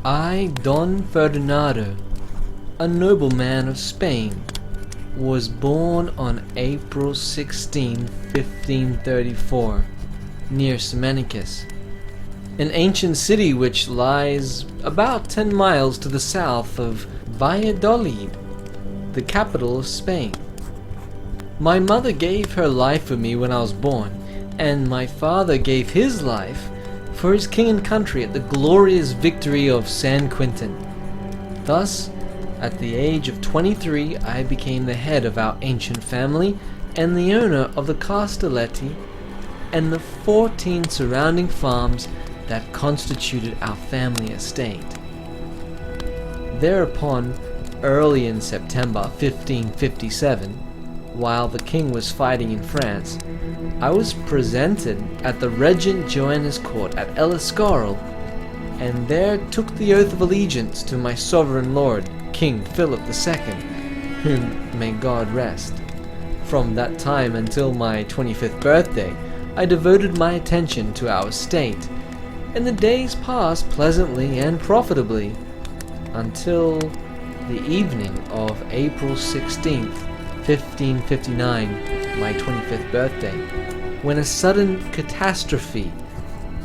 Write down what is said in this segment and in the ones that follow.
I, Don Fernando, a nobleman of Spain, was born on April 16, 1534, near Semanicus, an ancient city which lies about 10 miles to the south of Valladolid, the capital of Spain. My mother gave her life for me when I was born, and my father gave his life for his king and country at the glorious victory of San Quintin. Thus, at the age of 23, I became the head of our ancient family and the owner of the Castelletti and the 14 surrounding farms that constituted our family estate. Thereupon, early in September 1557, while the king was fighting in France, I was presented at the Regent Joanna's court at El Escorial, and there took the oath of allegiance to my sovereign lord, King Philip II, whom may God rest. From that time until my 25th birthday, I devoted my attention to our estate, and the days passed pleasantly and profitably, until the evening of April 16th, 1559, my 25th birthday, when a sudden catastrophe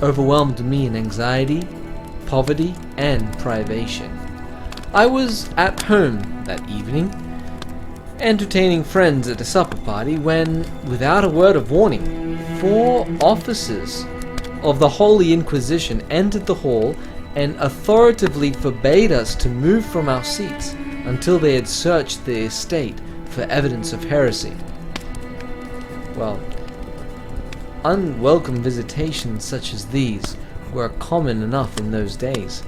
overwhelmed me in anxiety, poverty, and privation. I was at home that evening, entertaining friends at a supper party, when, without a word of warning, 4 officers of the Holy Inquisition entered the hall and authoritatively forbade us to move from our seats until they had searched the estate for evidence of heresy. Well, unwelcome visitations such as these were common enough in those days.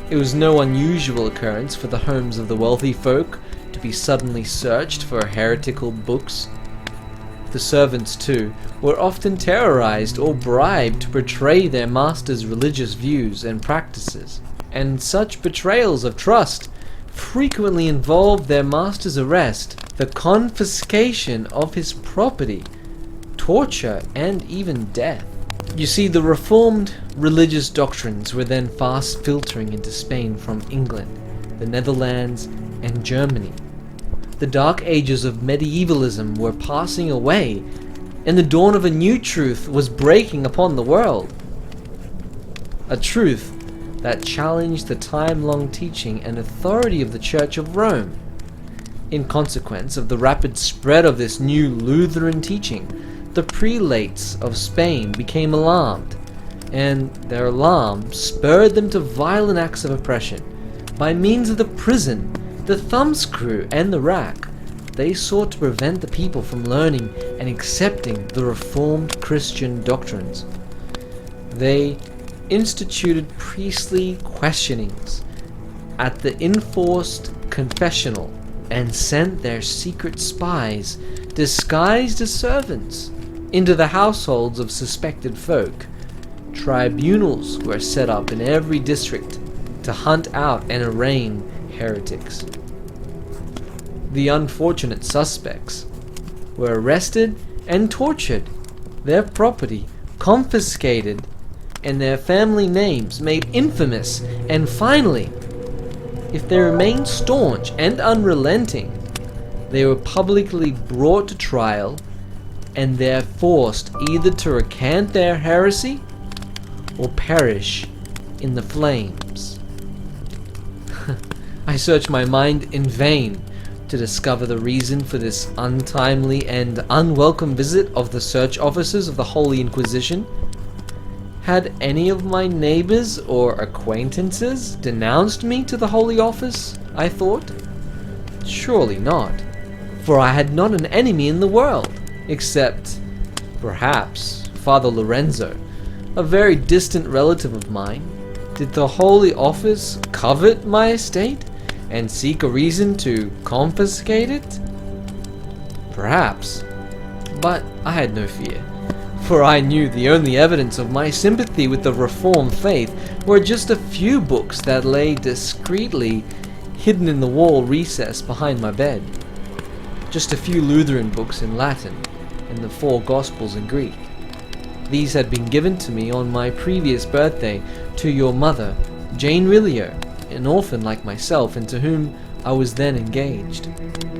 It was no unusual occurrence for the homes of the wealthy folk to be suddenly searched for heretical books. The servants, too, were often terrorized or bribed to betray their master's religious views and practices, and such betrayals of trust frequently involved their master's arrest, the confiscation of his property, torture, and even death. You see, the reformed religious doctrines were then fast filtering into Spain from England, the Netherlands, and Germany. The dark ages of medievalism were passing away, and the dawn of a new truth was breaking upon the world. A truth that challenged the time-long teaching and authority of the Church of Rome. In consequence of the rapid spread of this new Lutheran teaching, the prelates of Spain became alarmed, and their alarm spurred them to violent acts of oppression. By means of the prison, the thumbscrew, and the rack, they sought to prevent the people from learning and accepting the Reformed Christian doctrines. They instituted priestly questionings at the enforced confessional and sent their secret spies, disguised as servants, into the households of suspected folk. Tribunals were set up in every district to hunt out and arraign heretics. The unfortunate suspects were arrested and tortured, their property confiscated, and their family names made infamous, and finally, if they remained staunch and unrelenting, they were publicly brought to trial and they're forced either to recant their heresy or perish in the flames. I searched my mind in vain to discover the reason for this untimely and unwelcome visit of the search officers of the Holy Inquisition. Had any of my neighbors or acquaintances denounced me to the Holy Office, I thought? Surely not, for I had not an enemy in the world, except, perhaps, Father Lorenzo, a very distant relative of mine. Did the Holy Office covet my estate and seek a reason to confiscate it? Perhaps, but I had no fear, for I knew the only evidence of my sympathy with the Reformed faith were just a few books that lay discreetly hidden in the wall recess behind my bed. Just a few Lutheran books in Latin and the 4 Gospels in Greek. These had been given to me on my previous birthday to your mother, Jane Rillier, an orphan like myself and to whom I was then engaged.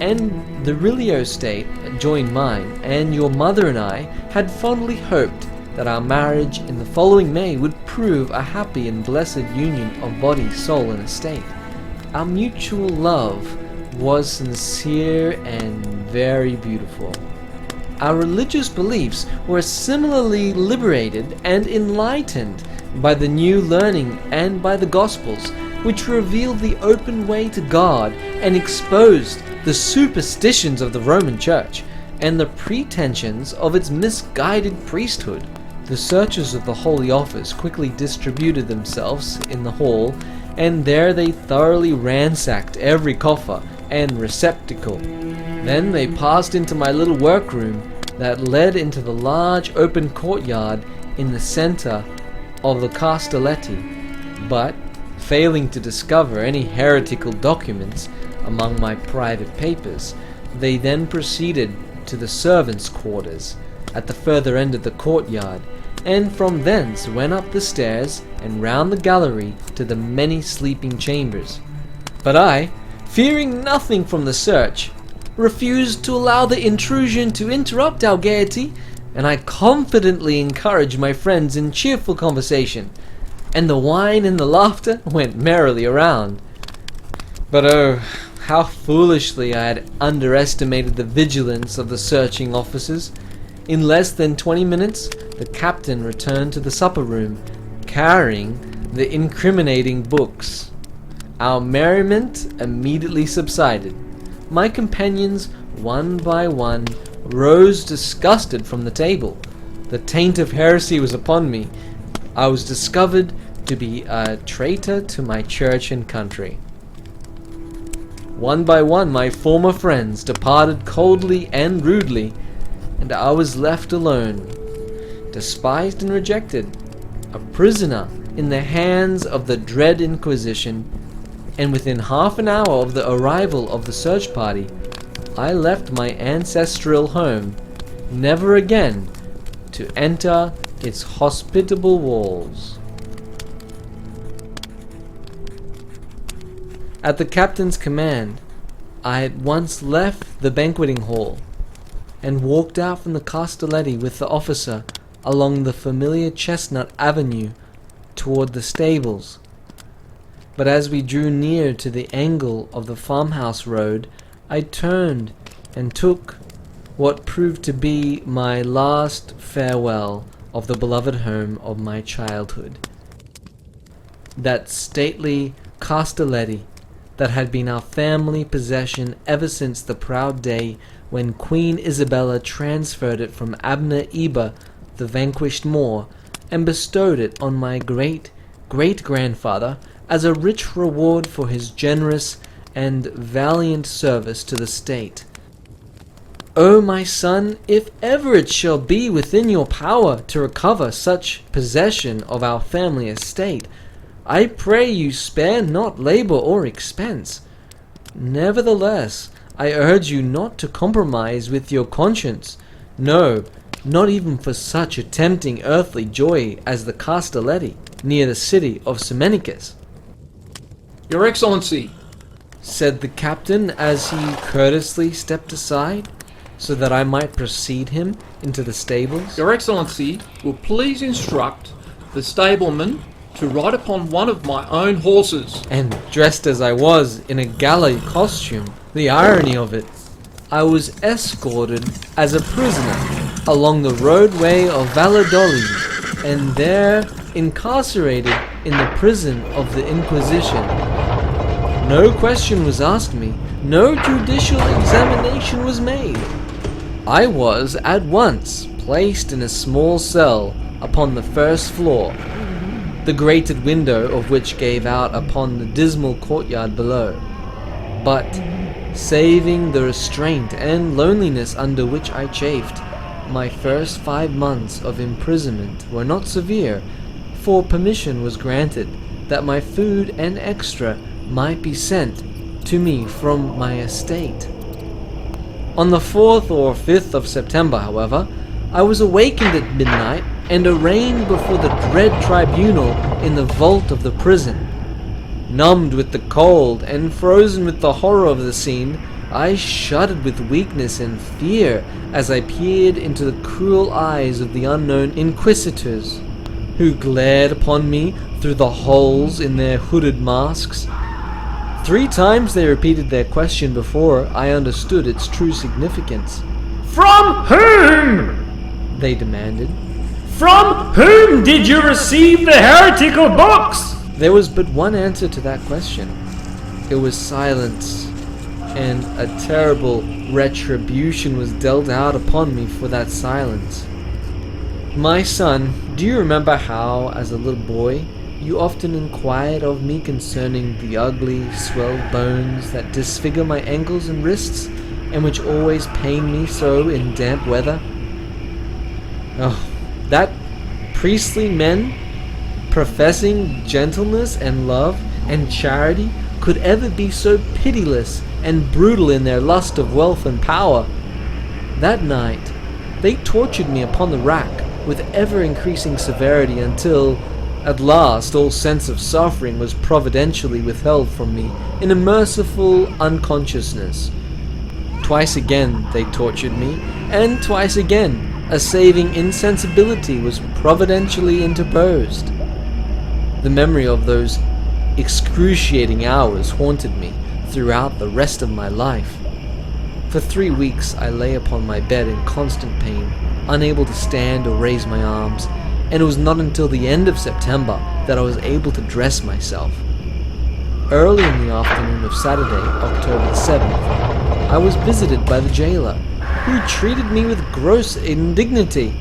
And the Rilio estate joined mine, and your mother and I had fondly hoped that our marriage in the following May would prove a happy and blessed union of body, soul, and estate. Our mutual love was sincere and very beautiful. Our religious beliefs were similarly liberated and enlightened by the new learning and by the Gospels, which revealed the open way to God and exposed the superstitions of the Roman Church and the pretensions of its misguided priesthood. The searchers of the Holy Office quickly distributed themselves in the hall, and there they thoroughly ransacked every coffer and receptacle. Then they passed into my little workroom that led into the large open courtyard in the center of the Castelletti, but failing to discover any heretical documents among my private papers, they then proceeded to the servants' quarters at the further end of the courtyard, and from thence went up the stairs and round the gallery to the many sleeping chambers. But I, fearing nothing from the search, refused to allow the intrusion to interrupt our gaiety, and I confidently encouraged my friends in cheerful conversation, and the wine and the laughter went merrily around. But oh, how foolishly I had underestimated the vigilance of the searching officers. In less than 20 minutes, the captain returned to the supper room, carrying the incriminating books. Our merriment immediately subsided. My companions, one by one, rose disgusted from the table. The taint of heresy was upon me. I was discovered to be a traitor to my church and country. One by one my former friends departed coldly and rudely, and I was left alone, despised and rejected, a prisoner in the hands of the dread Inquisition. And within half an hour of the arrival of the search party, I left my ancestral home, never again to enter its hospitable walls. At the captain's command, I at once left the banqueting hall and walked out from the Castelletti with the officer along the familiar chestnut avenue toward the stables. But as we drew near to the angle of the farmhouse road, I turned and took what proved to be my last farewell of the beloved home of my childhood. That stately Castelletti that had been our family possession ever since the proud day when Queen Isabella transferred it from Abner Eba, the vanquished Moor, and bestowed it on my great-great-grandfather as a rich reward for his generous and valiant service to the state. O my son, if ever it shall be within your power to recover such possession of our family estate, I pray you spare not labor or expense. Nevertheless, I urge you not to compromise with your conscience, no, not even for such a tempting earthly joy as the Castelletti near the city of Semenicus. Your Excellency, said the captain as he courteously stepped aside, so that I might precede him into the stables. Your Excellency will please instruct the stableman to ride upon one of my own horses. And dressed as I was in a gala costume, the irony of it, I was escorted as a prisoner along the roadway of Valladolid, and there incarcerated in the prison of the Inquisition. No question was asked me, no judicial examination was made. I was at once placed in a small cell upon the first floor, the grated window of which gave out upon the dismal courtyard below. But, saving the restraint and loneliness under which I chafed, my first 5 months of imprisonment were not severe, for permission was granted that my food and extra might be sent to me from my estate. On the 4th or 5th of September, however, I was awakened at midnight and arraigned before the dread tribunal in the vault of the prison. Numbed with the cold and frozen with the horror of the scene, I shuddered with weakness and fear as I peered into the cruel eyes of the unknown Inquisitors, who glared upon me through the holes in their hooded masks. 3 times they repeated their question before I understood its true significance. "From whom?" they demanded. "From whom did you receive the heretical books?" There was but one answer to that question. It was silence, and a terrible retribution was dealt out upon me for that silence. "My son, do you remember how, as a little boy, you often inquired of me concerning the ugly, swelled bones that disfigure my ankles and wrists, and which always pain me so in damp weather? Oh, that priestly men, professing gentleness and love and charity, could ever be so pitiless and brutal in their lust of wealth and power. That night, they tortured me upon the rack with ever-increasing severity until, at last, all sense of suffering was providentially withheld from me in a merciful unconsciousness. Twice again they tortured me, and twice again a saving insensibility was providentially interposed. The memory of those excruciating hours haunted me throughout the rest of my life. For 3 weeks I lay upon my bed in constant pain, unable to stand or raise my arms, and it was not until the end of September that I was able to dress myself. Early in the afternoon of Saturday, October the 7th, I was visited by the jailer, who treated me with gross indignity.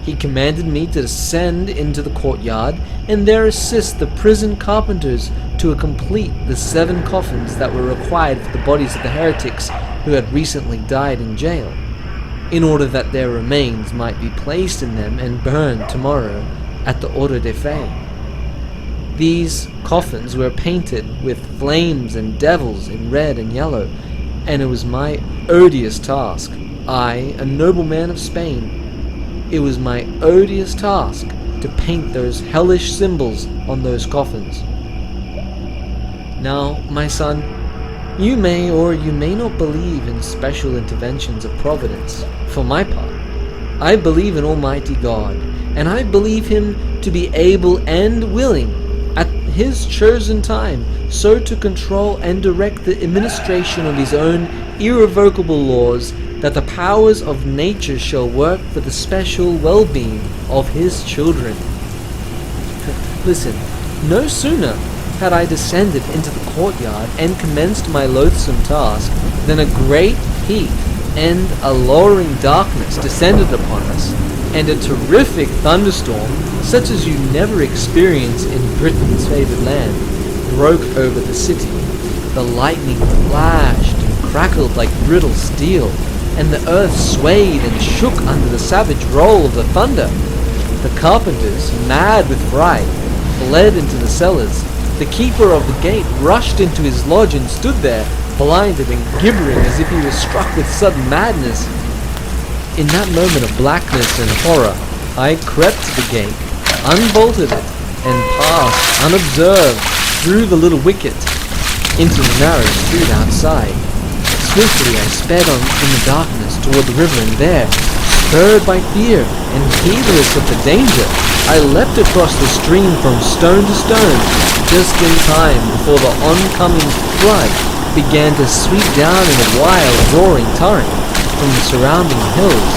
He commanded me to descend into the courtyard and there assist the prison carpenters to complete the 7 coffins that were required for the bodies of the heretics who had recently died in jail, in order that their remains might be placed in them and burned tomorrow at the Auto de Fe. These coffins were painted with flames and devils in red and yellow, and it was my odious task, I, a nobleman of Spain, it was my odious task to paint those hellish symbols on those coffins. Now, my son, you may or you may not believe in special interventions of Providence. For my part, I believe in Almighty God, and I believe Him to be able and willing, at His chosen time, so to control and direct the administration of His own irrevocable laws that the powers of nature shall work for the special well-being of His children. Listen, no sooner had I descended into the courtyard and commenced my loathsome task than a great heat and a lowering darkness descended upon us, and a terrific thunderstorm, such as you never experience in Britain's favored land, broke over the city. The lightning flashed and crackled like brittle steel, and the earth swayed and shook under the savage roll of the thunder. The carpenters, mad with fright, fled into the cellars. The keeper of the gate rushed into his lodge and stood there, blinded and gibbering as if he was struck with sudden madness. In that moment of blackness and horror, I crept to the gate, unbolted it, and passed unobserved through the little wicket into the narrow street outside. Swiftly I sped on in the darkness toward the river, and there, spurred by fear and heedless of the danger, I leapt across the stream from stone to stone, just in time before the oncoming flood began to sweep down in a wild, roaring torrent from the surrounding hills.